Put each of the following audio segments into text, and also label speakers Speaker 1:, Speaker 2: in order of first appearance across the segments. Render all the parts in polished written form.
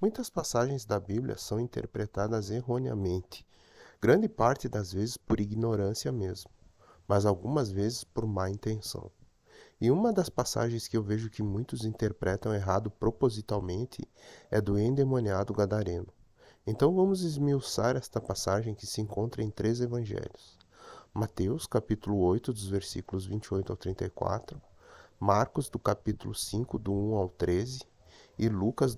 Speaker 1: Muitas passagens da Bíblia são interpretadas erroneamente, grande parte das vezes por ignorância mesmo, mas algumas vezes por má intenção. E uma das passagens que eu vejo que muitos interpretam errado propositalmente é do endemoniado gadareno. Então vamos esmiuçar esta passagem que se encontra em três evangelhos. Mateus, capítulo 8, dos versículos 28 ao 34, Marcos, do capítulo 5, do 1 ao 13, e Lucas,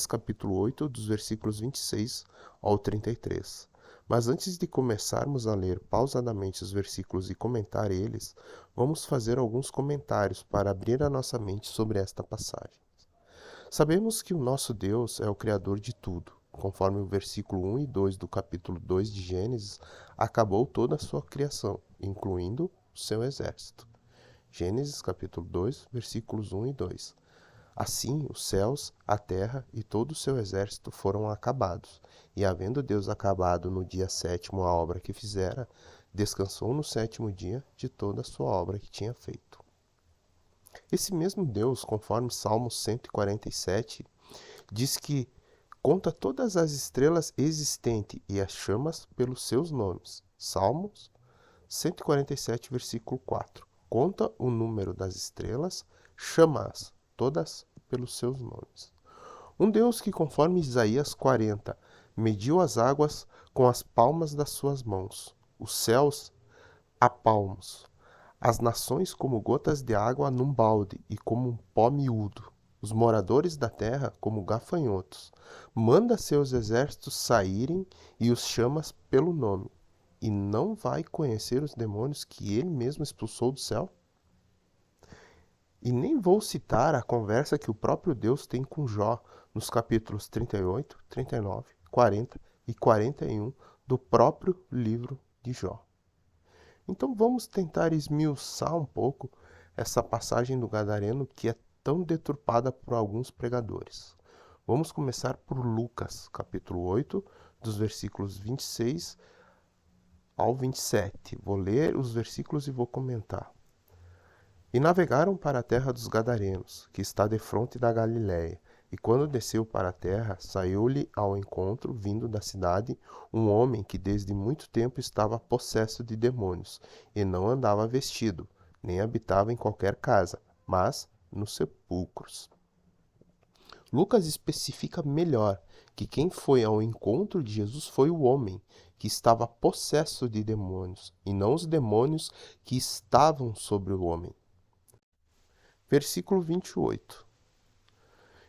Speaker 1: capítulo 8, dos versículos 26 ao 33. Mas antes de começarmos a ler pausadamente os versículos e comentar eles, vamos fazer alguns comentários para abrir a nossa mente sobre esta passagem. Sabemos que o nosso Deus é o Criador de tudo. Conforme o versículo 1 e 2 do capítulo 2 de Gênesis, acabou toda a sua criação, incluindo o seu exército. Gênesis capítulo 2, versículos 1 e 2. Assim, os céus, a terra e todo o seu exército foram acabados. E havendo Deus acabado no dia sétimo a obra que fizera, descansou no sétimo dia de toda a sua obra que tinha feito. Esse mesmo Deus, conforme Salmos 147, diz que conta todas as estrelas existentes e as chamas pelos seus nomes. Salmos 147, versículo 4. Conta o número das estrelas, chama-as todas pelos seus nomes. Um Deus que, conforme Isaías 40, mediu as águas com as palmas das suas mãos, os céus a palmos, as nações como gotas de água num balde e como um pó miúdo, os moradores da terra como gafanhotos. Manda seus exércitos saírem e os chamas pelo nome. E não vai conhecer os demônios que ele mesmo expulsou do céu? E nem vou citar a conversa que o próprio Deus tem com Jó nos capítulos 38, 39, 40 e 41 do próprio livro de Jó. Então vamos tentar esmiuçar um pouco essa passagem do Gadareno que é tão deturpada por alguns pregadores. Vamos começar por Lucas, capítulo 8, dos versículos 26 ao 27. Vou ler os versículos e vou comentar. E navegaram para a terra dos Gadarenos, que está defronte da Galiléia. E quando desceu para a terra, saiu-lhe ao encontro, vindo da cidade, um homem que desde muito tempo estava possesso de demônios, e não andava vestido, nem habitava em qualquer casa, mas nos sepulcros. Lucas especifica melhor que quem foi ao encontro de Jesus foi o homem que estava possesso de demônios, e não os demônios que estavam sobre o homem. Versículo 28.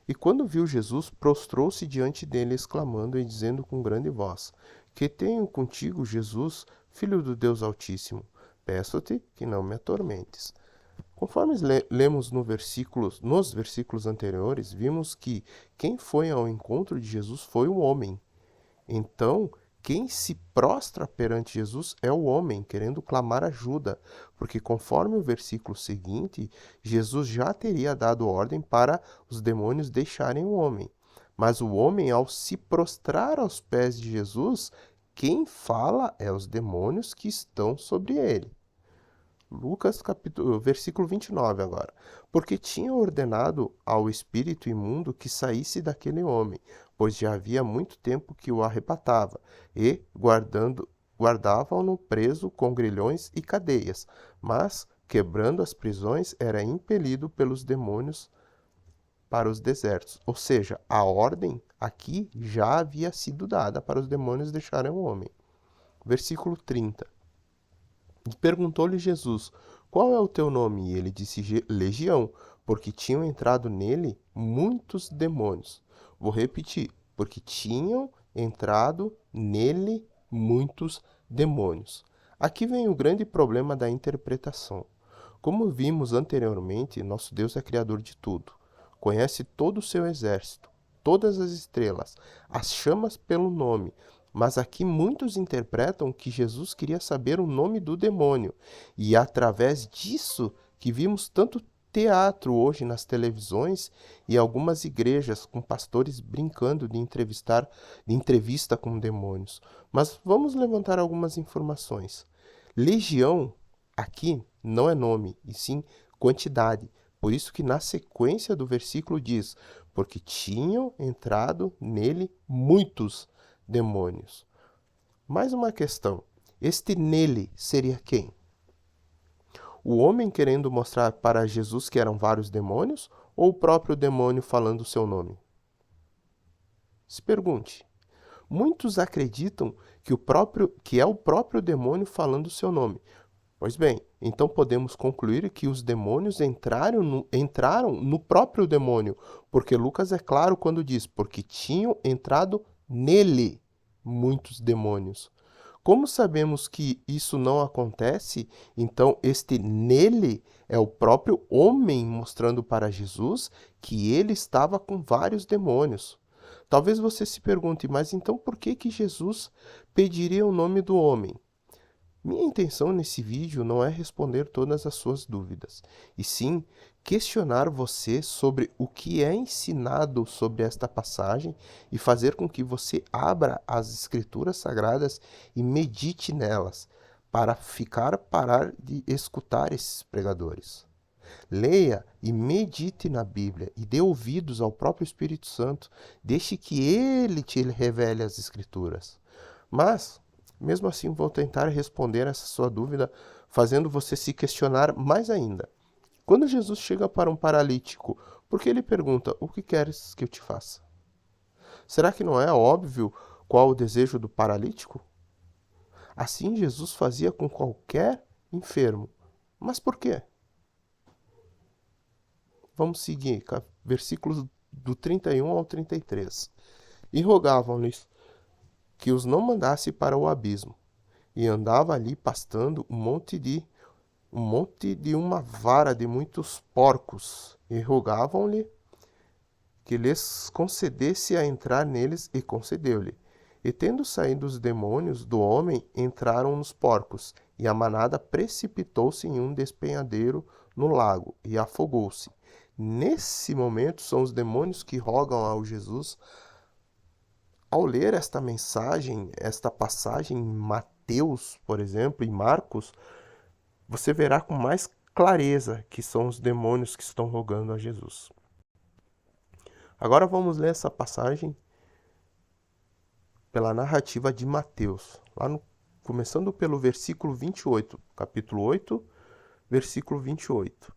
Speaker 1: E quando viu Jesus, prostrou-se diante dele, exclamando e dizendo com grande voz: Que tenho contigo, Jesus, Filho do Deus Altíssimo? Peço-te que não me atormentes. Conforme lemos nos versículos anteriores, vimos que quem foi ao encontro de Jesus foi o homem. Então, quem se prostra perante Jesus é o homem, querendo clamar ajuda, porque conforme o versículo seguinte, Jesus já teria dado ordem para os demônios deixarem o homem. Mas o homem, ao se prostrar aos pés de Jesus, quem fala é os demônios que estão sobre ele. Lucas, versículo 29 agora. Porque tinha ordenado ao espírito imundo que saísse daquele homem, pois já havia muito tempo que o arrebatava, e, guardavam-no preso com grilhões e cadeias, mas, quebrando as prisões, era impelido pelos demônios para os desertos. Ou seja, a ordem aqui já havia sido dada para os demônios deixarem o homem. Versículo 30. E perguntou-lhe Jesus: Qual é o teu nome? E ele disse: Legião, porque tinham entrado nele muitos demônios. Vou repetir: porque tinham entrado nele muitos demônios. Aqui vem o grande problema da interpretação. Como vimos anteriormente, nosso Deus é criador de tudo. Conhece todo o seu exército, todas as estrelas, as chamas pelo nome. Mas aqui muitos interpretam que Jesus queria saber o nome do demônio. E é através disso que vimos tanto teatro hoje nas televisões e algumas igrejas com pastores brincando de entrevista com demônios. Mas vamos levantar algumas informações. Legião aqui não é nome, e sim quantidade. Por isso que na sequência do versículo diz: porque tinham entrado nele muitos demônios. Mais uma questão. Este nele seria quem? O homem querendo mostrar para Jesus que eram vários demônios ou o próprio demônio falando o seu nome? Se pergunte. Muitos acreditam que é o próprio demônio falando o seu nome. Pois bem, então podemos concluir que os demônios entraram no próprio demônio, porque Lucas é claro quando diz, porque tinham entrado nele muitos demônios. Como sabemos que isso não acontece, então este nele é o próprio homem mostrando para Jesus que ele estava com vários demônios. Talvez você se pergunte, mas então por que Jesus pediria o nome do homem? Minha intenção nesse vídeo não é responder todas as suas dúvidas, e sim questionar você sobre o que é ensinado sobre esta passagem e fazer com que você abra as Escrituras Sagradas e medite nelas, para parar de escutar esses pregadores. Leia e medite na Bíblia e dê ouvidos ao próprio Espírito Santo, deixe que ele te revele as Escrituras. Mas mesmo assim, vou tentar responder essa sua dúvida, fazendo você se questionar mais ainda. Quando Jesus chega para um paralítico, por que ele pergunta: o que queres que eu te faça? Será que não é óbvio qual o desejo do paralítico? Assim Jesus fazia com qualquer enfermo. Mas por quê? Vamos seguir, versículos do 31 ao 33. E rogavam-lhes que os não mandasse para o abismo. E andava ali pastando um monte de uma vara de muitos porcos, e rogavam-lhe que lhes concedesse a entrar neles, e concedeu-lhe. E tendo saído os demônios do homem, entraram nos porcos, e a manada precipitou-se em um despenhadeiro no lago, e afogou-se. Nesse momento são os demônios que rogam ao Jesus. Ao ler esta mensagem, esta passagem em Mateus, por exemplo, e Marcos, você verá com mais clareza que são os demônios que estão rogando a Jesus. Agora vamos ler essa passagem pela narrativa de Mateus, começando pelo versículo 28, capítulo 8, versículo 28.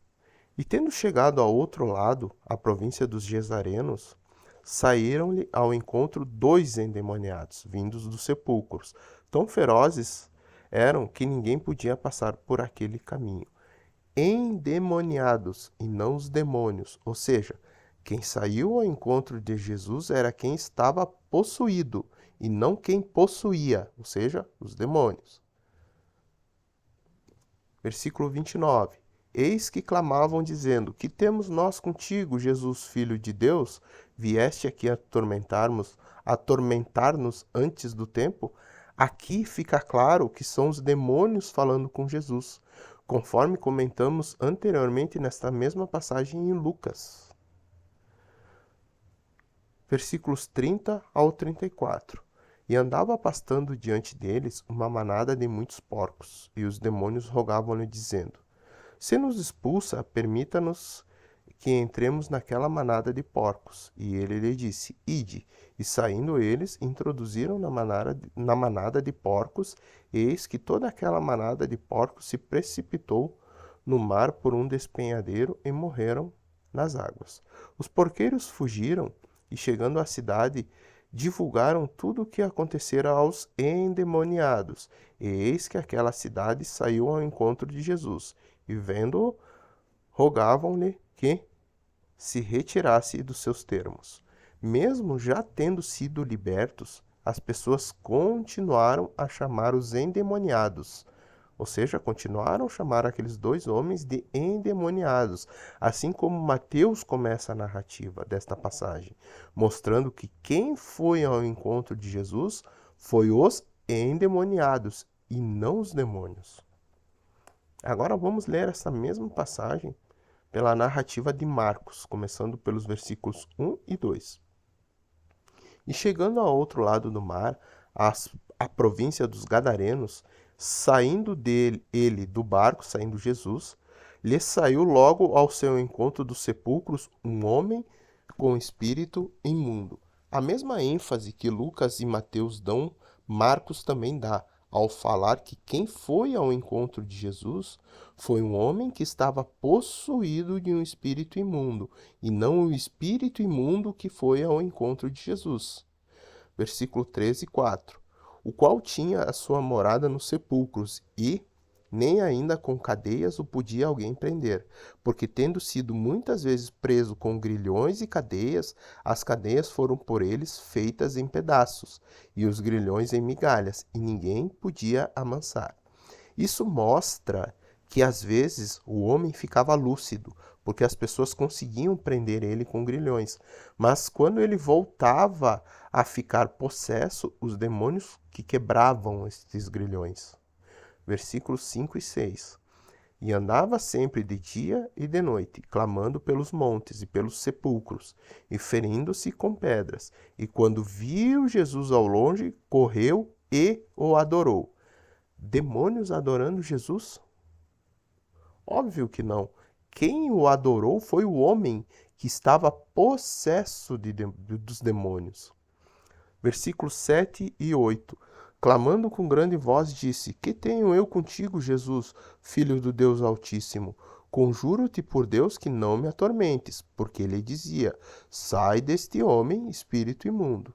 Speaker 1: E tendo chegado ao outro lado, a província dos Gesarenos, saíram-lhe ao encontro 2 endemoniados, vindos dos sepulcros. Tão ferozes eram que ninguém podia passar por aquele caminho. Endemoniados, e não os demônios. Ou seja, quem saiu ao encontro de Jesus era quem estava possuído, e não quem possuía, ou seja, os demônios. Versículo 29. Eis que clamavam, dizendo: que temos nós contigo, Jesus, Filho de Deus? Vieste aqui atormentar-nos antes do tempo? Aqui fica claro que são os demônios falando com Jesus, conforme comentamos anteriormente nesta mesma passagem em Lucas. Versículos 30 ao 34. E andava pastando diante deles uma manada de muitos porcos, e os demônios rogavam-lhe, dizendo: se nos expulsa, permita-nos que entremos naquela manada de porcos. E ele lhe disse: ide. E saindo eles, introduziram na manada de porcos, e eis que toda aquela manada de porcos se precipitou no mar por um despenhadeiro e morreram nas águas. Os porqueiros fugiram e, chegando à cidade, divulgaram tudo o que acontecera aos endemoniados. E eis que aquela cidade saiu ao encontro de Jesus, e vendo-o, rogavam-lhe que se retirasse dos seus termos. Mesmo já tendo sido libertos, as pessoas continuaram a chamar os endemoniados, ou seja, continuaram a chamar aqueles 2 homens de endemoniados, assim como Mateus começa a narrativa desta passagem, mostrando que quem foi ao encontro de Jesus foi os endemoniados e não os demônios. Agora vamos ler essa mesma passagem pela narrativa de Marcos, começando pelos versículos 1 e 2. E chegando ao outro lado do mar, a província dos Gadarenos, saindo ele do barco, saindo Jesus, lhe saiu logo ao seu encontro dos sepulcros um homem com espírito imundo. A mesma ênfase que Lucas e Mateus dão, Marcos também dá, ao falar que quem foi ao encontro de Jesus foi um homem que estava possuído de um espírito imundo, e não o espírito imundo que foi ao encontro de Jesus. Versículo 13, 4. O qual tinha a sua morada nos sepulcros, e nem ainda com cadeias o podia alguém prender, porque tendo sido muitas vezes preso com grilhões e cadeias, as cadeias foram por eles feitas em pedaços, e os grilhões em migalhas, e ninguém podia amansar. Isso mostra que às vezes o homem ficava lúcido, porque as pessoas conseguiam prender ele com grilhões, mas quando ele voltava a ficar possesso, os demônios que quebravam esses grilhões. Versículos 5 e 6. E andava sempre de dia e de noite, clamando pelos montes e pelos sepulcros, e ferindo-se com pedras. E quando viu Jesus ao longe, correu e o adorou. Demônios adorando Jesus? Óbvio que não. Quem o adorou foi o homem que estava possesso dos demônios. Versículos 7 e 8. Clamando com grande voz, disse: Que tenho eu contigo, Jesus, filho do Deus Altíssimo? Conjuro-te por Deus que não me atormentes, porque ele dizia: Sai deste homem, espírito imundo.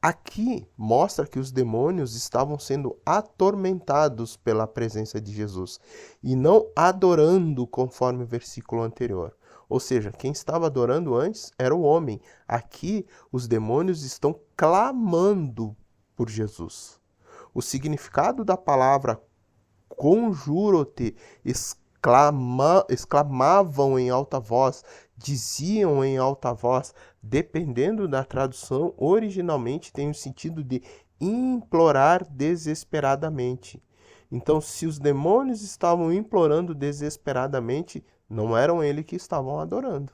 Speaker 1: Aqui mostra que os demônios estavam sendo atormentados pela presença de Jesus e não adorando conforme o versículo anterior. Ou seja, quem estava adorando antes era o homem. Aqui os demônios estão clamando por Jesus. O significado da palavra conjuro-te, exclamavam em alta voz, diziam em alta voz, dependendo da tradução, originalmente tem o sentido de implorar desesperadamente. Então, se os demônios estavam implorando desesperadamente, não eram ele que estavam adorando.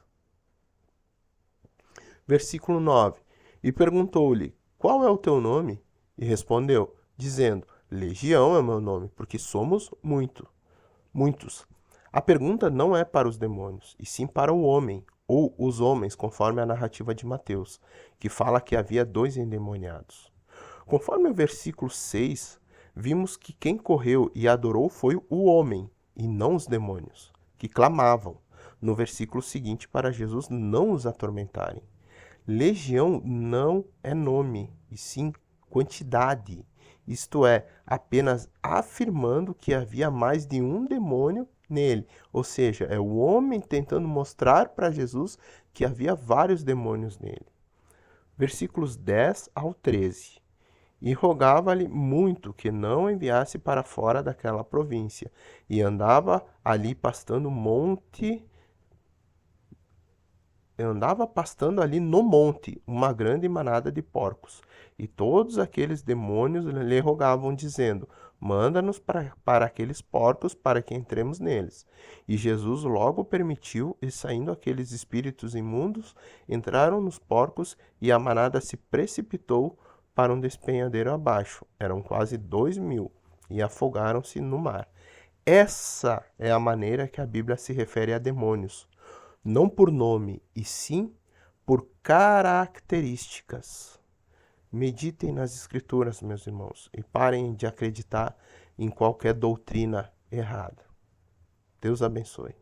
Speaker 1: Versículo 9. E perguntou-lhe: Qual é o teu nome? E respondeu, dizendo: Legião é o meu nome, porque somos muitos. A pergunta não é para os demônios, e sim para o homem, ou os homens, conforme a narrativa de Mateus, que fala que havia 2 endemoniados. Conforme o versículo 6, vimos que quem correu e adorou foi o homem, e não os demônios, que clamavam no versículo seguinte para Jesus não os atormentarem. Legião não é nome, e sim quantidade. Isto é, apenas afirmando que havia mais de um demônio nele. Ou seja, é o homem tentando mostrar para Jesus que havia vários demônios nele. Versículos 10 ao 13. E rogava-lhe muito que não enviasse para fora daquela província. E andava ali pastando ali no monte uma grande manada de porcos. E todos aqueles demônios lhe rogavam, dizendo: Manda-nos para aqueles porcos, para que entremos neles. E Jesus logo permitiu, e saindo aqueles espíritos imundos, entraram nos porcos, e a manada se precipitou para um despenhadeiro abaixo. Eram quase 2.000, e afogaram-se no mar. Essa é a maneira que a Bíblia se refere a demônios. Não por nome, e sim por características. Meditem nas Escrituras, meus irmãos, e parem de acreditar em qualquer doutrina errada. Deus abençoe.